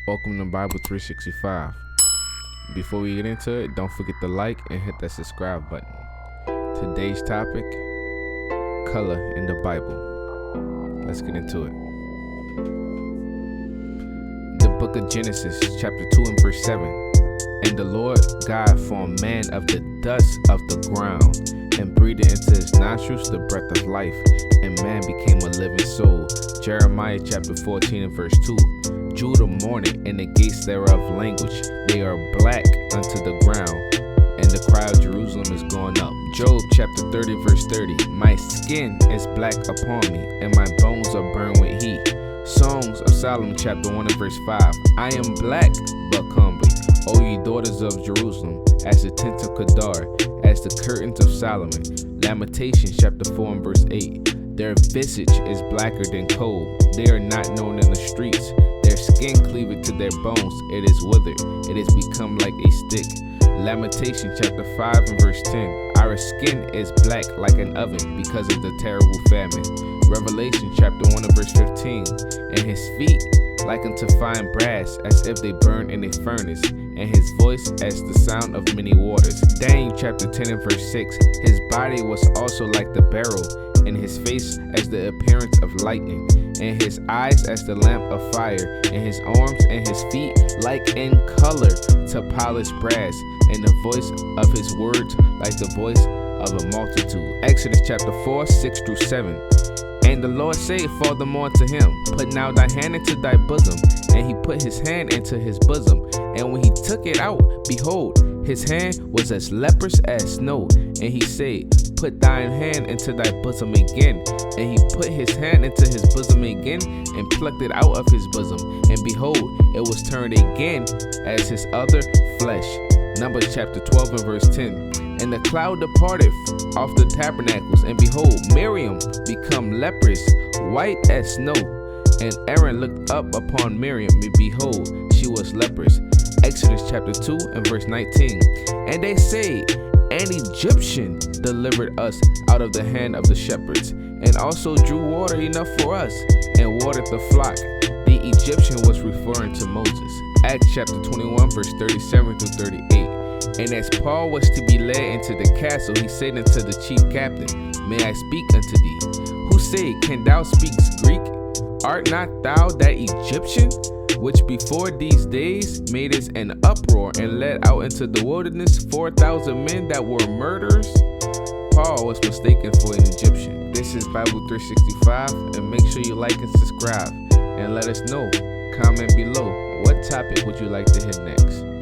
Welcome to Bible 365. Before we get into it, don't forget to like and hit that subscribe button. Today's topic, color in the Bible. Let's get into it. The book of Genesis, chapter 2 and verse 7. And the Lord God formed man of the dust of the ground, and breathed into his nostrils the breath of life, and man became a living soul. Jeremiah chapter 14 and verse 2. Judah mourned, and the gates thereof languish. They are black unto the ground, and the cry of Jerusalem is going up. Job chapter 30 verse 30. My skin is black upon me, and my bones are burned with heat. Songs of Solomon chapter 1 and verse 5. I am black but comely, O ye daughters of Jerusalem, as the tent of Kedar, as the curtains of Solomon. Lamentations chapter 4 and verse 8. Their visage is blacker than coal. They are not known in the streets. Their skin cleaveth to their bones. It is withered. It is become like a stick. Lamentation chapter 5 and verse 10. Our skin is black like an oven because of the terrible famine. Revelation chapter 1 and verse 15. And his feet like unto fine brass, as if they burn in a furnace, and his voice as the sound of many waters. Daniel chapter 10 and verse 6. His body was also like the beryl, and his face as the appearance of lightning, and his eyes as the lamp of fire, and his arms and his feet like in color to polished brass, and the voice of his words like the voice of a multitude. Exodus chapter 4, 6 through 7. And the Lord said furthermore to him, Put now thy hand into thy bosom. And he put his hand into his bosom. And when he took it out, behold, his hand was as leprous as snow. And he said, Put thine hand into thy bosom again. And he put his hand into his bosom again, and plucked it out of his bosom. And behold, it was turned again as his other flesh. Numbers chapter 12 and verse 10. And the cloud departed off the tabernacles, and behold, Miriam become leprous, white as snow. And Aaron looked up upon Miriam, and behold, she was leprous. Exodus chapter 2 and verse 19. And they say, An Egyptian delivered us out of the hand of the shepherds, and also drew water enough for us, and watered the flock. The Egyptian was referring to Moses. Acts chapter 21 verse 37 through 38. And as Paul was to be led into the castle, he said unto the chief captain, May I speak unto thee? Who said, Can thou speak Greek? Art not thou that Egyptian, which before these days made us an uproar, and led out into the wilderness 4,000 men that were murderers? Paul was mistaken for an Egyptian. This is Bible 365, and make sure you like and subscribe, and let us know. Comment below, what topic would you like to hear next?